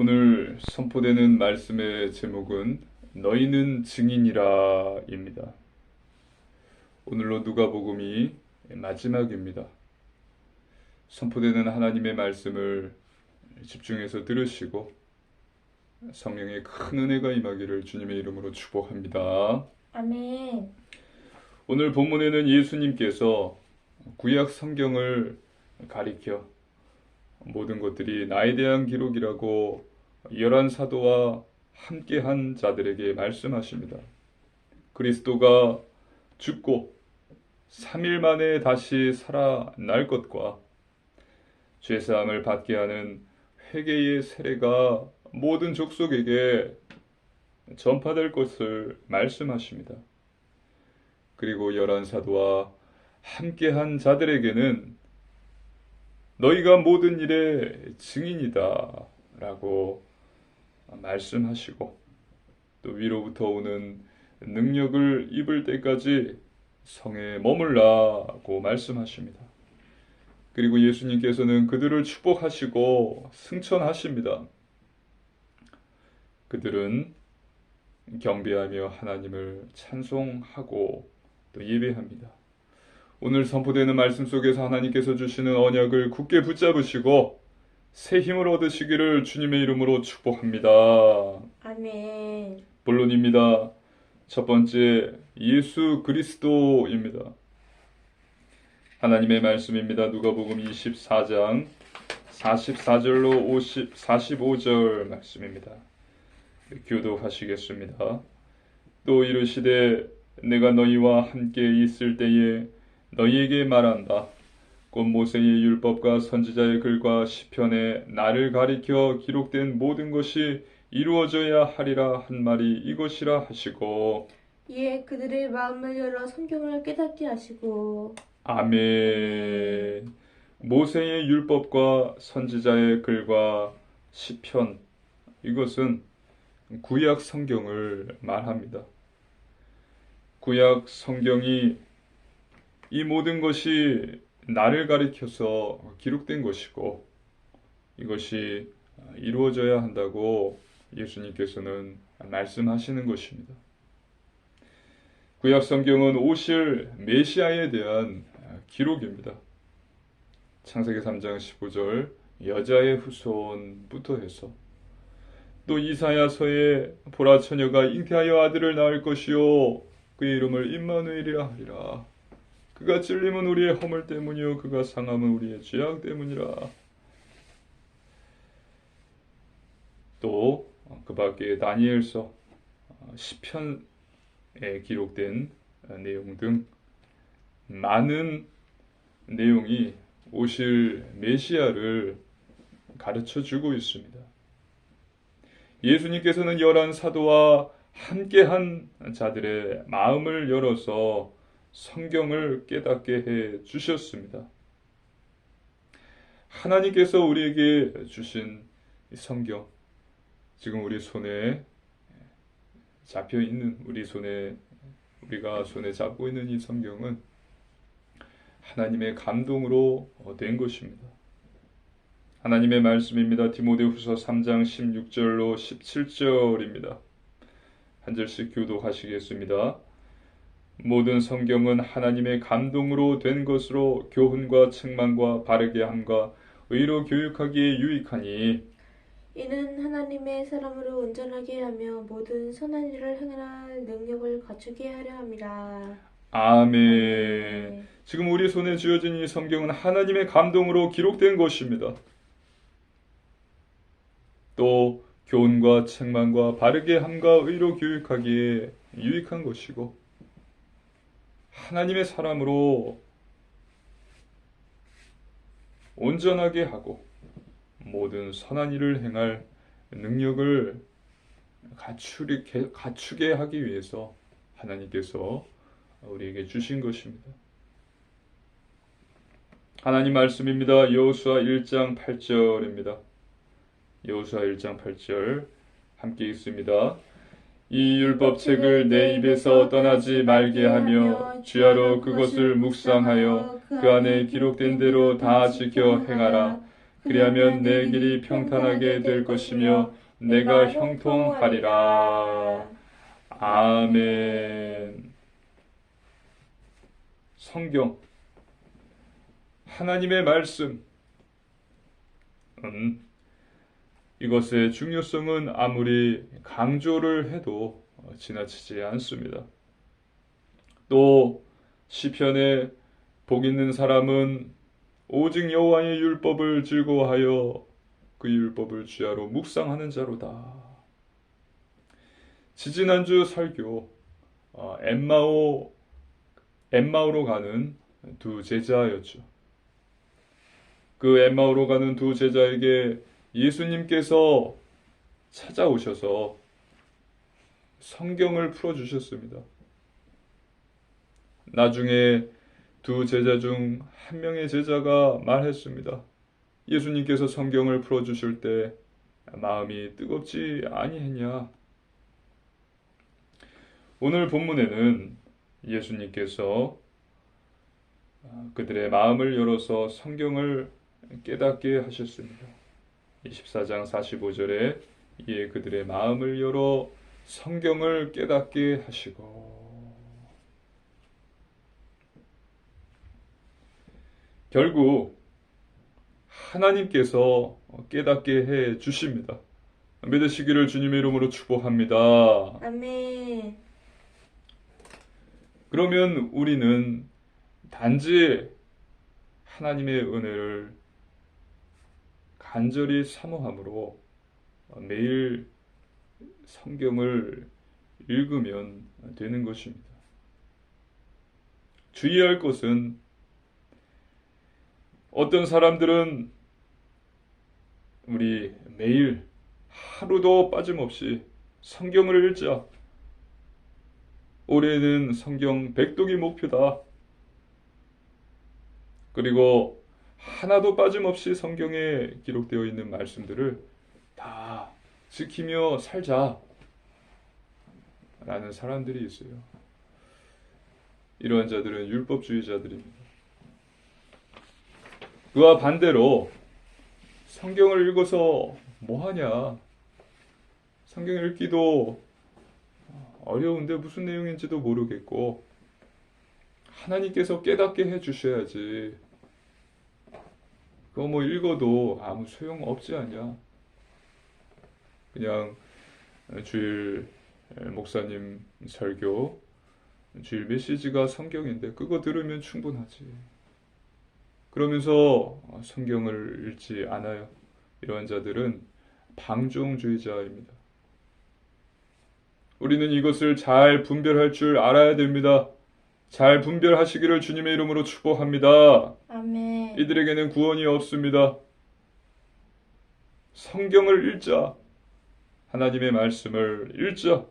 오늘 선포되는 말씀의 제목은 너희는 증인이라입니다. 오늘로 누가복음이 마지막입니다. 선포되는 하나님의 말씀을 집중해서 들으시고 성령의 큰 은혜가 임하기를 주님의 이름으로 축복합니다. 아멘. 오늘 본문에는 예수님께서 구약 성경을 가리켜 모든 것들이 나에 대한 기록이라고 11사도와 함께한 자들에게 말씀하십니다. 그리스도가 죽고 3일 만에 다시 살아날 것과 죄사함을 받게 하는 회개의 세례가 모든 족속에게 전파될 것을 말씀하십니다. 그리고 11사도와 함께한 자들에게는 너희가 모든 일의 증인이다 라고 말씀하시고 또 위로부터 오는 능력을 입을 때까지 성에 머물라고 말씀하십니다. 그리고 예수님께서는 그들을 축복하시고 승천하십니다. 그들은 경배하며 하나님을 찬송하고 또 예배합니다. 오늘 선포되는 말씀 속에서 하나님께서 주시는 언약을 굳게 붙잡으시고 새 힘을 얻으시기를 주님의 이름으로 축복합니다. 아멘. 본론입니다. 첫 번째, 예수 그리스도입니다. 하나님의 말씀입니다. 누가복음 24장 44절로 45절 말씀입니다. 교도하시겠습니다. 또 이르시되 내가 너희와 함께 있을 때에 너희에게 말한다. 곧 모세의 율법과 선지자의 글과 시편에 나를 가리켜 기록된 모든 것이 이루어져야 하리라 한 말이 이것이라 하시고 이에 그들의 마음을 열어 성경을 깨닫게 하시고 아멘. 모세의 율법과 선지자의 글과 시편, 이것은 구약 성경을 말합니다. 구약 성경이 이 모든 것이 나를 가리켜서 기록된 것이고 이것이 이루어져야 한다고 예수님께서는 말씀하시는 것입니다. 구약 성경은 오실 메시아에 대한 기록입니다. 창세기 3장 15절 여자의 후손부터 해서 또 이사야서에 보라 처녀가 잉태하여 아들을 낳을 것이요 그의 이름을 임마누엘이라 하리라. 그가 찔림은 우리의 허물 때문이요 그가 상함은 우리의 죄악 때문이라. 또 그 밖에 다니엘서 시편에 기록된 내용 등 많은 내용이 오실 메시아를 가르쳐 주고 있습니다. 예수님께서는 11사도와 함께한 자들의 마음을 열어서 성경을 깨닫게 해 주셨습니다. 하나님께서 우리에게 주신 이 성경, 지금 우리 손에 잡혀 있는 우리가 손에 잡고 있는 이 성경은 하나님의 감동으로 된 것입니다. 하나님의 말씀입니다. 디모데후서 3장 16절로 17절입니다. 한 절씩 교독하시겠습니다. 모든 성경은 하나님의 감동으로 된 것으로 교훈과 책망과 바르게 함과 의로 교육하기에 유익하니 이는 하나님의 사람으로 온전하게 하며 모든 선한 일을 행할 능력을 갖추게 하려 함이라. 아멘. 지금 우리 손에 쥐어진 이 성경은 하나님의 감동으로 기록된 것입니다. 또 교훈과 책망과 바르게 함과 의로 교육하기에 유익한 것이고 하나님의 사람으로 온전하게 하고 모든 선한 일을 행할 능력을 갖추게 하기 위해서 하나님께서 우리에게 주신 것입니다. 하나님 말씀입니다. 여호수아 1장 8절입니다. 여호수아 1장 8절 함께 읽습니다. 이 율법책을 내 입에서 떠나지 말게 하며 주야로 그것을 묵상하여 그 안에 기록된 대로 다 지켜 행하라. 그리하면 내 길이 평탄하게 될 것이며 내가 형통하리라. 아멘. 성경, 하나님의 말씀. 이것의 중요성은 아무리 강조를 해도 지나치지 않습니다. 또 시편에 복 있는 사람은 오직 여호와의 율법을 즐거워하여 그 율법을 주야로 묵상하는 자로다. 지지난주 설교 엠마오로 가는 두 제자였죠. 그 엠마오로 가는 두 제자에게 예수님께서 찾아오셔서 성경을 풀어주셨습니다. 나중에 두 제자 중 한 명의 제자가 말했습니다. 예수님께서 성경을 풀어주실 때 마음이 뜨겁지 아니했냐? 오늘 본문에는 예수님께서 그들의 마음을 열어서 성경을 깨닫게 하셨습니다. 24장 45절에 이에 그들의 마음을 열어 성경을 깨닫게 하시고, 결국 하나님께서 깨닫게 해 주십니다. 믿으시기를 주님의 이름으로 축복합니다. 아멘. 그러면 우리는 단지 하나님의 은혜를 간절히 사모함으로 매일 성경을 읽으면 되는 것입니다. 주의할 것은, 어떤 사람들은 우리 매일 하루도 빠짐없이 성경을 읽자, 올해는 성경 100독이 목표다, 그리고 하나도 빠짐없이 성경에 기록되어 있는 말씀들을 다 지키며 살자 라는 사람들이 있어요. 이러한 자들은 율법주의자들입니다. 그와 반대로 성경을 읽어서 뭐하냐, 성경 읽기도 어려운데 무슨 내용인지도 모르겠고 하나님께서 깨닫게 해주셔야지, 그거 뭐 읽어도 아무 소용 없지 않냐, 그냥 주일 목사님 설교, 주일 메시지가 성경인데 그거 들으면 충분하지, 그러면서 성경을 읽지 않아요. 이러한 자들은 방종주의자입니다. 우리는 이것을 잘 분별할 줄 알아야 됩니다. 잘 분별하시기를 주님의 이름으로 축복합니다. 아멘. 이들에게는 구원이 없습니다. 성경을 읽자, 하나님의 말씀을 읽자,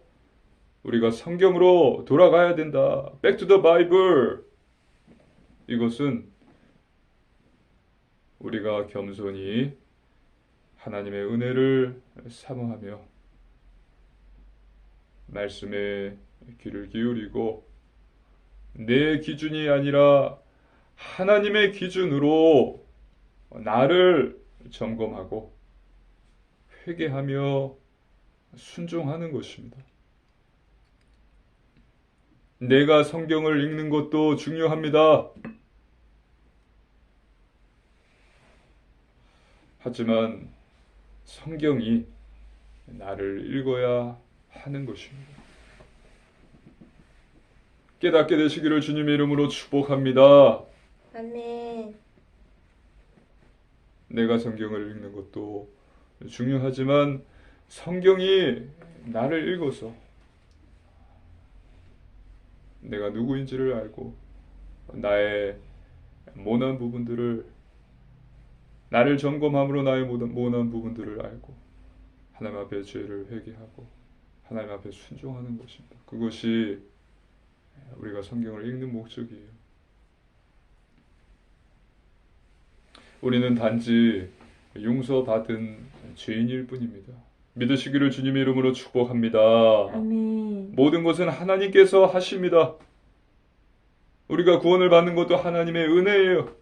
우리가 성경으로 돌아가야 된다. Back to the Bible. 이것은 우리가 겸손히 하나님의 은혜를 사모하며 말씀에 귀를 기울이고 내 기준이 아니라 하나님의 기준으로 나를 점검하고 회개하며 순종하는 것입니다. 내가 성경을 읽는 것도 중요합니다. 하지만 성경이 나를 읽어야 하는 것입니다. 깨닫게 되시기를 주님의 이름으로 축복합니다. 아멘. 내가 성경을 읽는 것도 중요하지만 성경이 나를 읽어서 내가 누구인지를 알고 나의 모난 부분들을, 나를 점검함으로 나의 모난 부분들을 알고 하나님 앞에 죄를 회개하고 하나님 앞에 순종하는 것입니다. 그것이 우리가 성경을 읽는 목적이에요. 우리는 단지 용서받은 죄인일 뿐입니다. 믿으시기를 주님의 이름으로 축복합니다. 아멘. 모든 것은 하나님께서 하십니다. 우리가 구원을 받는 것도 하나님의 은혜예요.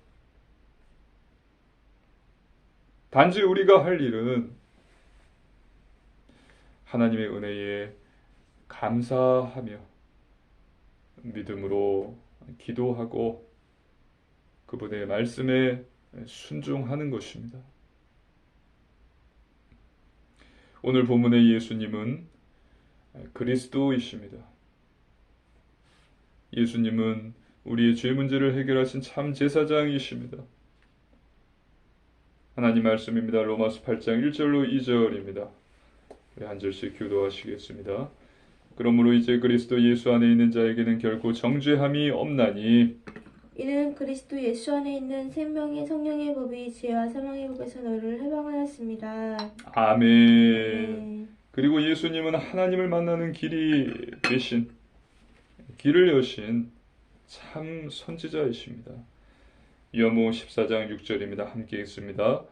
단지 우리가 할 일은 하나님의 은혜에 감사하며 믿음으로 기도하고 그분의 말씀에 순종하는 것입니다. 오늘 본문의 예수님은 그리스도이십니다. 예수님은 우리의 죄 문제를 해결하신 참 제사장이십니다. 하나님 말씀입니다. 로마서 8장 1절로 2절입니다. 우리 한 절씩 교도하시겠습니다. 그러므로 이제 그리스도 예수 안에 있는 자에게는 결코 정죄함이 없나니 이는 그리스도 예수 안에 있는 생명의 성령의 법이 죄와 사망의 법에서 너를 해방하였습니다. 아멘. 그리고 예수님은 하나님을 만나는 길이 되신 길을 여신 참 선지자이십니다. 요한복음 14장 6절입니다. 함께 읽습니다.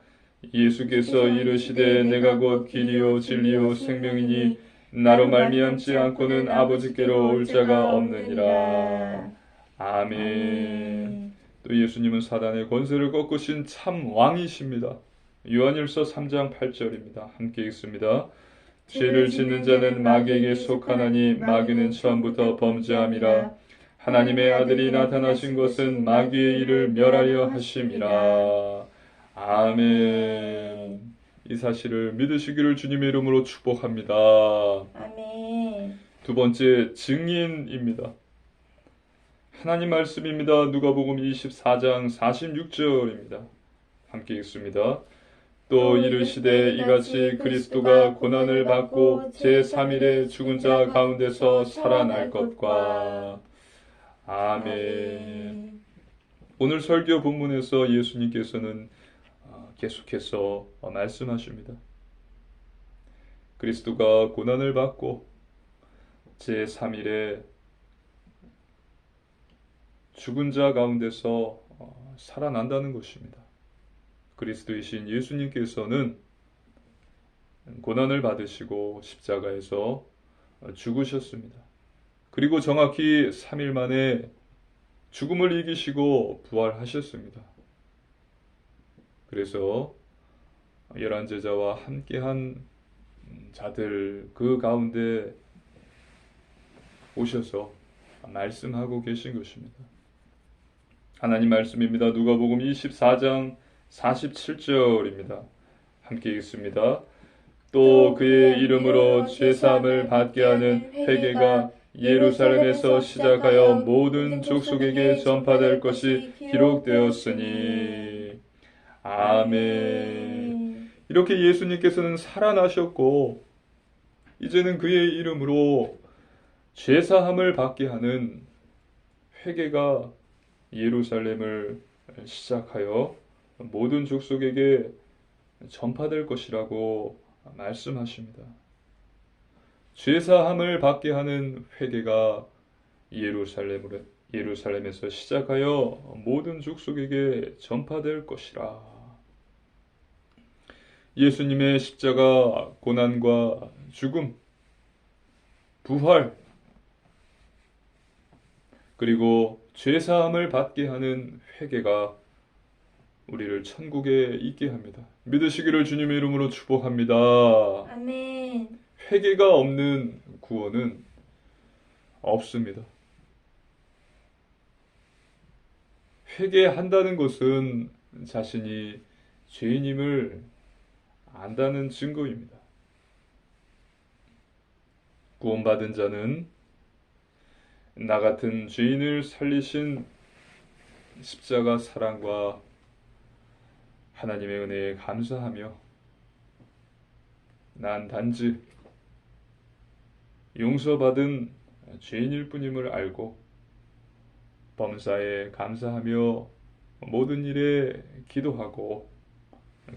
예수께서 이르시되 내가 곧 길이요 진리요 생명이니 나로 말미암지 않고는 아버지께로 올 자가 없느니라. 아멘. 또 예수님은 사단의 권세를 꺾으신 참 왕이십니다. 요한일서 3장 8절입니다. 함께 읽습니다. 죄를 짓는 자는 마귀에게 속하나니 마귀는 처음부터 범죄함이라. 하나님의 아들이 나타나신 것은 마귀의 일을 멸하려 하심이라. 아멘. 이 사실을 믿으시기를 주님의 이름으로 축복합니다. 아멘. 두 번째, 증인입니다. 하나님 말씀입니다. 누가복음 24장 46절입니다. 함께 읽습니다. 또 이르시되 이같이 그리스도가 고난을 받고 제3일에 죽은 자 가운데서 살아날 것과. 아멘. 오늘 설교 본문에서 예수님께서는 계속해서 말씀하십니다. 그리스도가 고난을 받고 제3일에 죽은 자 가운데서 살아난다는 것입니다. 그리스도이신 예수님께서는 고난을 받으시고 십자가에서 죽으셨습니다. 그리고 정확히 3일 만에 죽음을 이기시고 부활하셨습니다. 그래서 11제자와 함께한 자들 그 가운데 오셔서 말씀하고 계신 것입니다. 하나님 말씀입니다. 누가복음 24장 47절입니다. 함께 읽습니다. 또 그의 이름으로 죄사함을 받게 하는 회개가 예루살렘에서 시작하여 모든 족속에게 전파될 것이 기록되었으니. 아멘. 이렇게 예수님께서는 살아나셨고 이제는 그의 이름으로 죄사함을 받게 하는 회개가 예루살렘을 시작하여 모든 족속에게 전파될 것이라고 말씀하십니다. 죄사함을 받게 하는 회개가 예루살렘에서 시작하여 모든 족속에게 전파될 것이라. 예수님의 십자가 고난과 죽음, 부활, 그리고 죄사함을 받게 하는 회개가 우리를 천국에 있게 합니다. 믿으시기를 주님의 이름으로 축복합니다. 아멘. 회개가 없는 구원은 없습니다. 회개한다는 것은 자신이 죄인임을 안다는 증거입니다. 구원받은 자는 나 같은 죄인을 살리신 십자가 사랑과 하나님의 은혜에 감사하며 난 단지 용서받은 죄인일 뿐임을 알고 범사에 감사하며 모든 일에 기도하고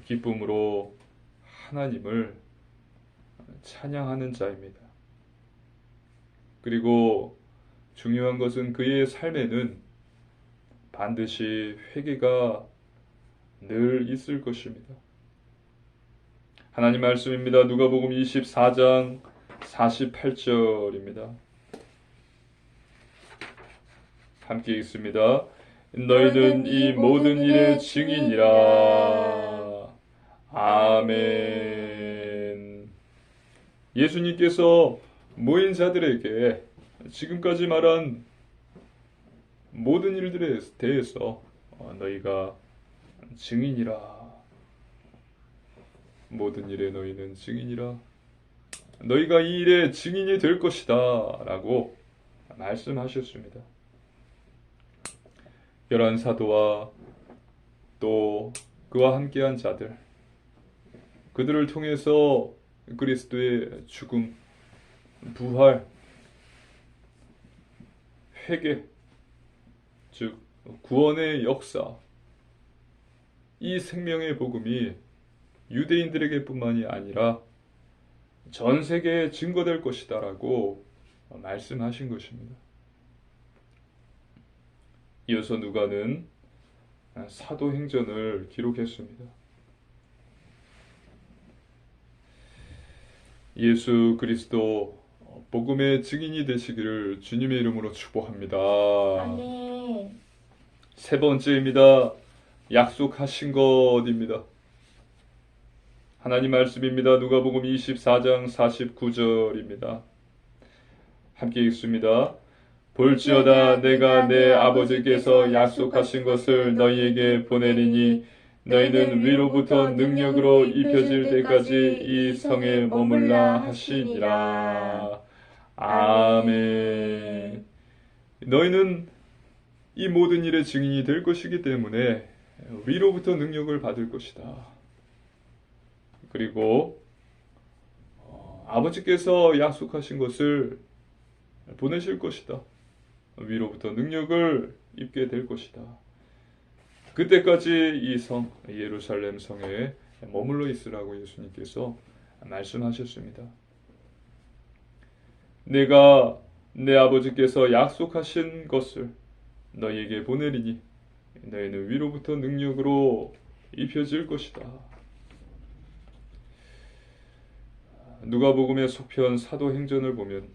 기쁨으로 하나님을 찬양하는 자입니다. 그리고 중요한 것은 그의 삶에는 반드시 회개가 늘 있을 것입니다. 하나님 말씀입니다. 누가복음 24장 48절입니다. 함께 읽습니다. 너희는 이 모든 일의 증인이라. 아멘. 예수님께서 모인 자들에게 지금까지 말한 모든 일들에 대해서 너희가 증인이라. 모든 일에 너희는 증인이라. 너희가 이 일의 증인이 될 것이다 라고 말씀하셨습니다. 11사도와 또 그와 함께한 자들, 그들을 통해서 그리스도의 죽음, 부활, 회개, 즉 구원의 역사, 이 생명의 복음이 유대인들에게 뿐만이 아니라 전 세계에 증거될 것이다 라고 말씀하신 것입니다. 이어서 누가는 사도행전을 기록했습니다. 예수 그리스도 복음의 증인이 되시기를 주님의 이름으로 축복합니다. 아멘. 세 번째입니다. 약속하신 것입니다. 하나님 말씀입니다. 누가복음 24장 49절입니다. 함께 읽습니다. 볼지어다 내가 내 아버지께서 약속하신 것을 너희에게 보내리니 너희는 위로부터 능력으로 입혀질 때까지 이 성에 머물라 하시니라. 아멘. 너희는 이 모든 일의 증인이 될 것이기 때문에 위로부터 능력을 받을 것이다. 그리고 아버지께서 약속하신 것을 보내실 것이다. 위로부터 능력을 입게 될 것이다. 그때까지 이 성, 예루살렘 성에 머물러 있으라고 예수님께서 말씀하셨습니다. 내가 내 아버지께서 약속하신 것을 너희에게 보내리니 너희는 위로부터 능력으로 입혀질 것이다. 누가복음의 속편 사도행전을 보면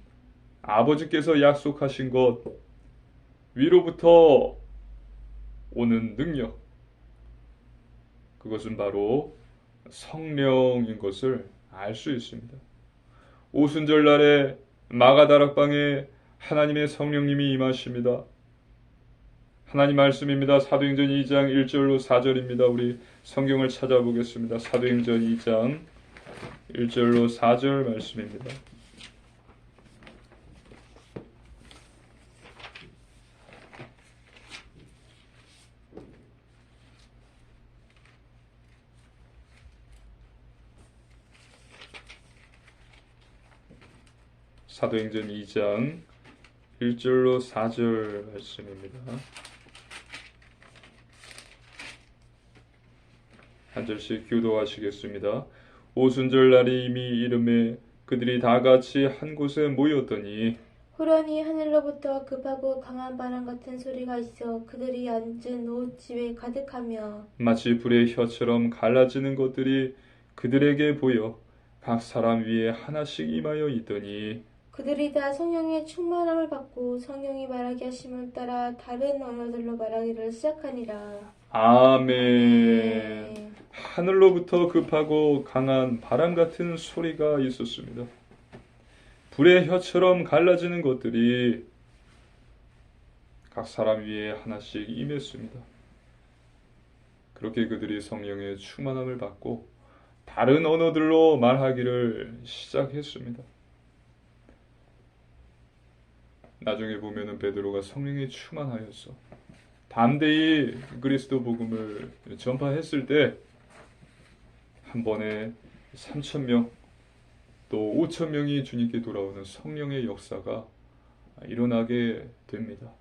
아버지께서 약속하신 것, 위로부터 오는 능력, 그것은 바로 성령인 것을 알 수 있습니다. 오순절날에 마가다락방에 하나님의 성령님이 임하십니다. 하나님 말씀입니다. 사도행전 2장 1절로 4절입니다. 우리 성경을 찾아보겠습니다. 사도행전 2장 1절로 4절 말씀입니다. 사도행전 2장 1절로 4절 말씀입니다. 한 절씩 교도하시겠습니다. 오순절날이 이미 이름에 그들이 다 같이 한 곳에 모였더니 후련히 하늘로부터 급하고 강한 바람 같은 소리가 있어 그들이 앉은 옷집에 가득하며 마치 불의 혀처럼 갈라지는 것들이 그들에게 보여 각 사람 위에 하나씩 임하여 있더니 그들이 다 성령의 충만함을 받고 성령이 말하게 하심을 따라 다른 언어들로 말하기를 시작하니라. 아멘. 하늘로부터 급하고 강한 바람 같은 소리가 있었습니다. 불의 혀처럼 갈라지는 것들이 각 사람 위에 하나씩 임했습니다. 그렇게 그들이 성령의 충만함을 받고 다른 언어들로 말하기를 시작했습니다. 나중에 보면은 베드로가 성령에 충만하여서 담대히 그리스도 복음을 전파했을 때 한 번에 3,000명 또 5,000명이 주님께 돌아오는 성령의 역사가 일어나게 됩니다.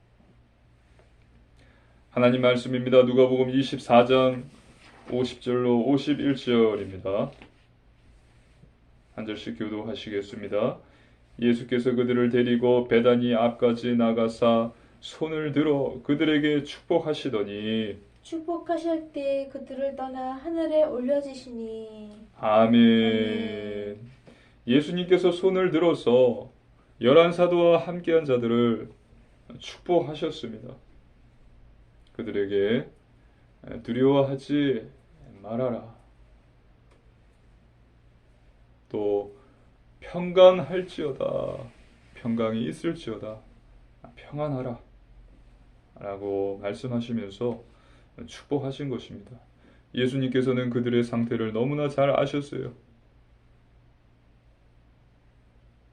하나님 말씀입니다. 누가복음 24장 50절로 51절입니다. 한 절씩 교도하시겠습니다. 예수께서 그들을 데리고 베다니 앞까지 나가사 손을 들어 그들에게 축복하시더니 축복하실 때 그들을 떠나 하늘에 올려지시니 아멘. 예수님께서 손을 들어서 11사도와 함께한 자들을 축복하셨습니다. 그들에게 두려워하지 말아라. 또 평강할지어다, 평강이 있을지어다, 평안하라 라고 말씀하시면서 축복하신 것입니다. 예수님께서는 그들의 상태를 너무나 잘 아셨어요.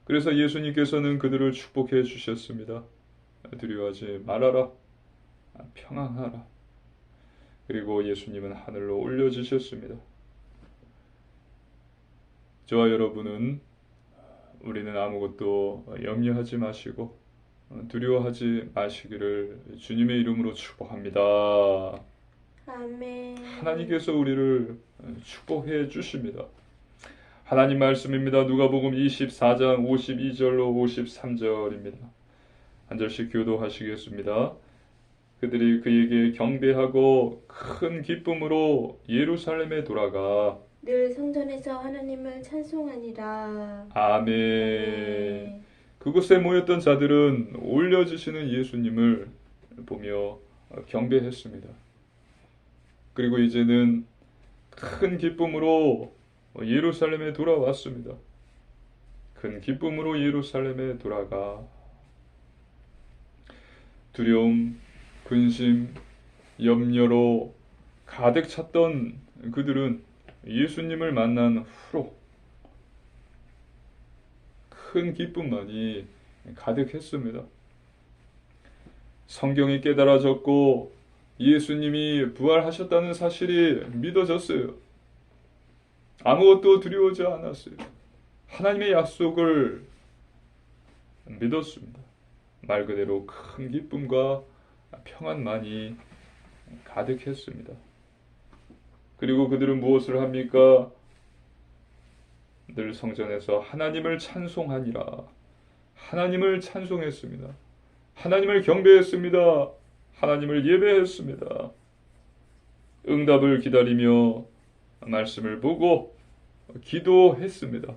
그래서 예수님께서는 그들을 축복해 주셨습니다. 두려워하지 말아라, 평안하라. 그리고 예수님은 하늘로 올려지셨습니다. 저와 여러분은 우리는 아무것도 염려하지 마시고 두려워하지 마시기를 주님의 이름으로 축복합니다. 아멘. 하나님께서 우리를 축복해 주십니다. 하나님 말씀입니다. 누가복음 24장 52절로 53절입니다. 한 절씩 교도하시겠습니다. 그들이 그에게 경배하고 큰 기쁨으로 예루살렘에 돌아가 늘 성전에서 하나님을 찬송하니라. 아멘. 네. 그곳에 모였던 자들은 올려지시는 예수님을 보며 경배했습니다. 그리고 이제는 큰 기쁨으로 예루살렘에 돌아왔습니다. 큰 기쁨으로 예루살렘에 돌아가 두려움, 근심, 염려로 가득 찼던 그들은 예수님을 만난 후로 큰 기쁨만이 가득했습니다. 성경이 깨달아졌고 예수님이 부활하셨다는 사실이 믿어졌어요. 아무것도 두려워하지 않았어요. 하나님의 약속을 믿었습니다. 말 그대로 큰 기쁨과 평안만이 가득했습니다. 그리고 그들은 무엇을 합니까? 늘 성전에서 하나님을 찬송하니라. 하나님을 찬송했습니다. 하나님을 경배했습니다. 하나님을 예배했습니다. 응답을 기다리며 말씀을 보고 기도했습니다.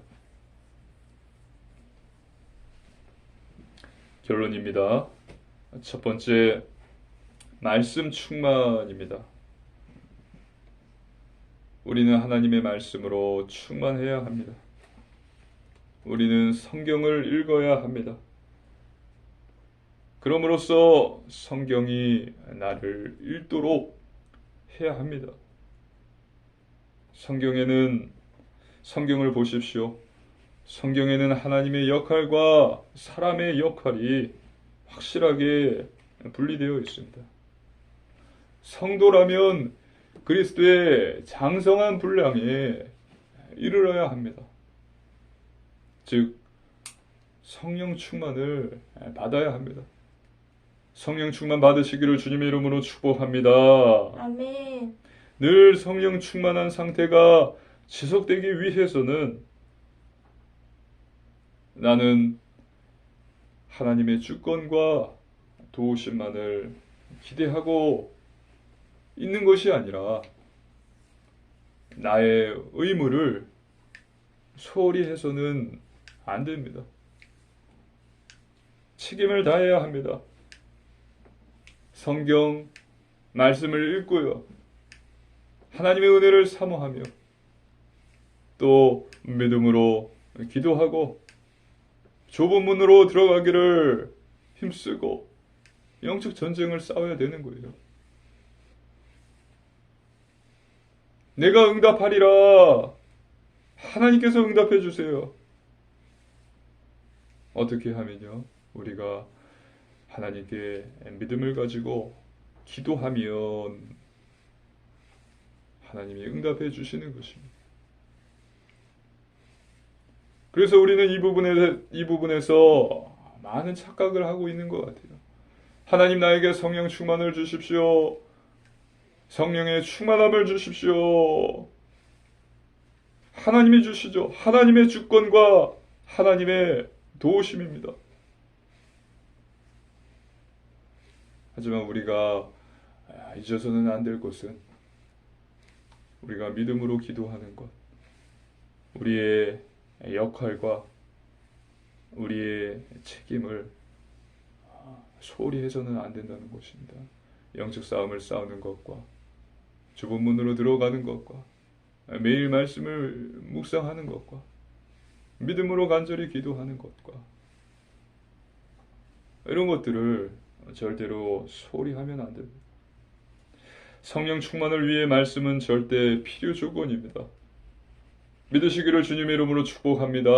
결론입니다. 첫 번째, 말씀 충만입니다. 우리는 하나님의 말씀으로 충만해야 합니다. 우리는 성경을 읽어야 합니다. 그럼으로써 성경이 나를 읽도록 해야 합니다. 성경을 보십시오. 성경에는 하나님의 역할과 사람의 역할이 확실하게 분리되어 있습니다. 성도라면 그리스도의 장성한 분량에 이르러야 합니다. 즉 성령 충만을 받아야 합니다. 성령 충만 받으시기를 주님의 이름으로 축복합니다. 아멘. 늘 성령 충만한 상태가 지속되기 위해서는 나는 하나님의 주권과 도우심만을 기대하고 있는 것이 아니라 나의 의무를 소홀히 해서는 안 됩니다. 책임을 다해야 합니다. 성경 말씀을 읽고요. 하나님의 은혜를 사모하며 또 믿음으로 기도하고 좁은 문으로 들어가기를 힘쓰고 영적 전쟁을 싸워야 되는 거예요. 내가 응답하리라. 하나님께서 응답해 주세요. 어떻게 하면요? 우리가 하나님께 믿음을 가지고 기도하면 하나님이 응답해 주시는 것입니다. 그래서 우리는 이 부분에서 많은 착각을 하고 있는 것 같아요. 하나님 나에게 성령 충만을 주십시오. 성령의 충만함을 주십시오. 하나님이 주시죠. 하나님의 주권과 하나님의 도우심입니다. 하지만 우리가 잊어서는 안 될 것은 우리가 믿음으로 기도하는 것, 우리의 역할과 우리의 책임을 소홀히 해서는 안 된다는 것입니다. 영적 싸움을 싸우는 것과 좁은 문으로 들어가는 것과 매일 말씀을 묵상하는 것과 믿음으로 간절히 기도하는 것과 이런 것들을 절대로 소홀히 하면 안 됩니다. 성령 충만을 위해 말씀은 절대 필요 조건입니다. 믿으시기를 주님의 이름으로 축복합니다.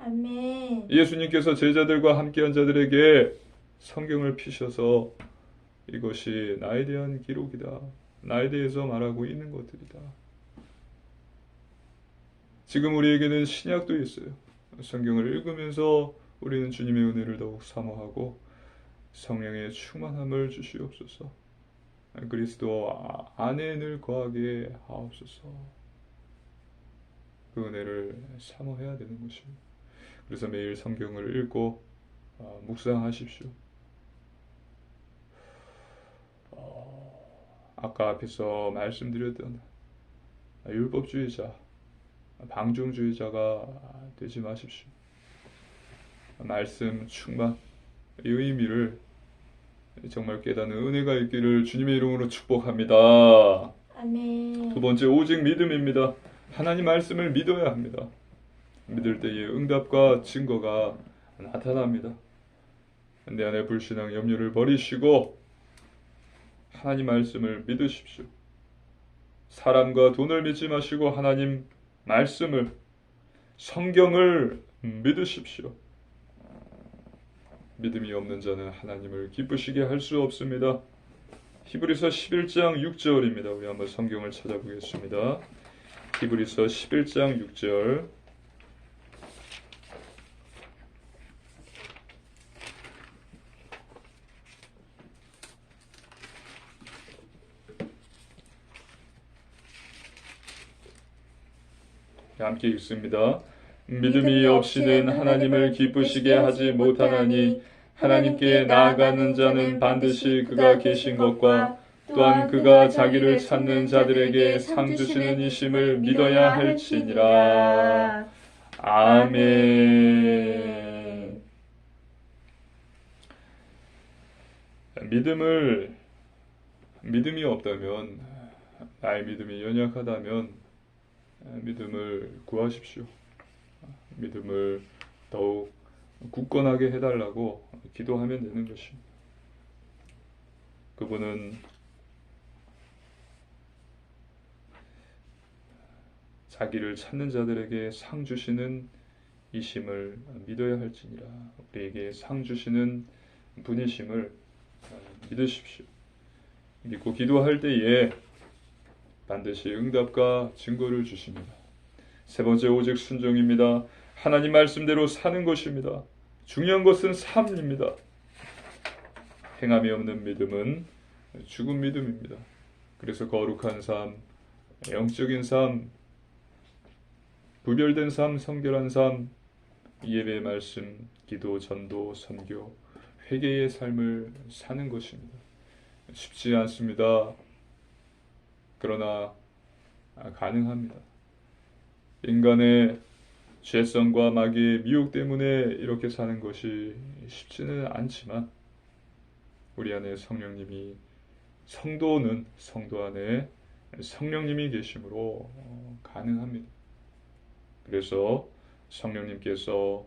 아멘. 예수님께서 제자들과 함께한 자들에게 성경을 피셔서 이것이 나에 대한 기록이다. 나에 대해서 말하고 있는 것들이다. 지금 우리에게는 신약도 있어요. 성경을 읽으면서 우리는 주님의 은혜를 더욱 사모하고 성령의 충만함을 주시옵소서. 그리스도 안에 늘 거하게 하옵소서. 그 은혜를 사모해야 되는 것입니다. 그래서 매일 성경을 읽고 묵상하십시오. 아까 앞에서 말씀드렸던 율법주의자, 방종주의자가 되지 마십시오. 말씀 충만, 이 의미를 정말 깨닫는 은혜가 있기를 주님의 이름으로 축복합니다. 아멘. 두 번째, 오직 믿음입니다. 하나님 말씀을 믿어야 합니다. 믿을 때에 응답과 증거가 나타납니다. 내 안에 불신앙 염려를 버리시고 하나님 말씀을 믿으십시오. 사람과 돈을 믿지 마시고 하나님 말씀을, 성경을 믿으십시오. 믿음이 없는 자는 하나님을 기쁘시게 할 수 없습니다. 히브리서 11장 6절입니다. 우리 한번 성경을 찾아보겠습니다. 히브리서 11장 6절. 함께 읽습니다. 믿음이 없이는 하나님을 기쁘시게 하지 못하나니 하나님께 나아가는 자는 반드시 그가 계신 것과 또한 그가 자기를 찾는 자들에게 상 주시는 이심을 믿어야 할지니라. 아멘. 믿음이 없다면, 나의 믿음이 연약하다면 믿음을 구하십시오. 믿음을 더욱 굳건하게 해달라고 기도하면 되는 것입니다. 그분은 자기를 찾는 자들에게 상 주시는 이심을 믿어야 할지니라. 우리에게 상 주시는 분이심을 믿으십시오. 믿고 기도할 때에 반드시 응답과 증거를 주십니다. 세 번째, 오직 순종입니다. 하나님 말씀대로 사는 것입니다. 중요한 것은 삶입니다. 행함이 없는 믿음은 죽은 믿음입니다. 그래서 거룩한 삶, 영적인 삶, 구별된 삶, 성결한 삶, 예배, 말씀, 기도, 전도, 선교, 회개의 삶을 사는 것입니다. 쉽지 않습니다. 그러나 가능합니다. 인간의 죄성과 마귀의 미혹 때문에 이렇게 사는 것이 쉽지는 않지만 우리 안에 성령님이, 성도는 성도 안에 성령님이 계심으로 가능합니다. 그래서 성령님께서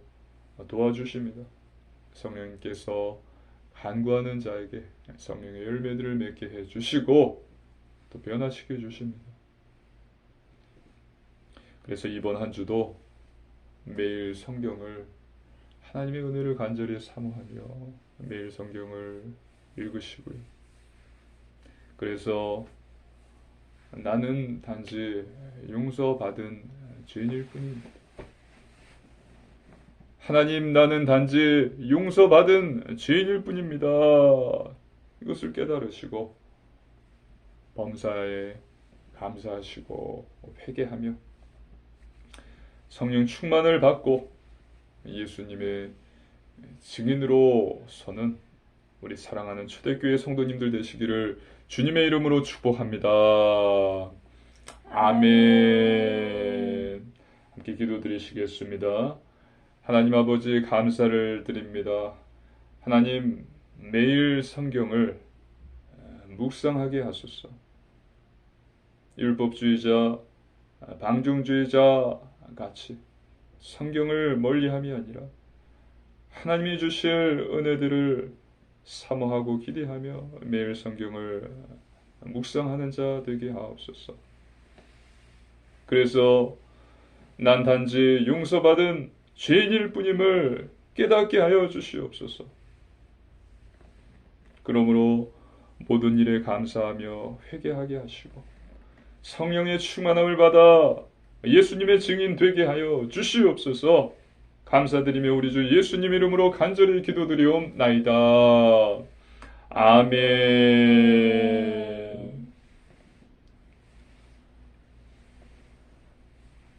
도와주십니다. 성령님께서 간구하는 자에게 성령의 열매들을 맺게 해주시고 또 변화시켜 주십니다. 그래서 이번 한 주도 매일 성경을, 하나님의 은혜를 간절히 사모하며 매일 성경을 읽으시고요. 그래서 나는 단지 용서받은 죄인일 뿐입니다. 하나님, 나는 단지 용서받은 죄인일 뿐입니다. 이것을 깨달으시고 범사에 감사하시고 회개하며 성령 충만을 받고 예수님의 증인으로 서는 우리 사랑하는 초대교회 성도님들 되시기를 주님의 이름으로 축복합니다. 아멘. 함께 기도드리시겠습니다. 하나님 아버지, 감사를 드립니다. 하나님, 매일 성경을 묵상하게 하소서. 율법주의자, 방종주의자 같이 성경을 멀리함이 아니라 하나님이 주실 은혜들을 사모하고 기대하며 매일 성경을 묵상하는 자 되게 하옵소서. 그래서 난 단지 용서받은 죄인일 뿐임을 깨닫게 하여 주시옵소서. 그러므로 모든 일에 감사하며 회개하게 하시고 성령의 충만함을 받아 예수님의 증인 되게 하여 주시옵소서. 감사드리며 우리 주 예수님 이름으로 간절히 기도드리옵나이다. 아멘.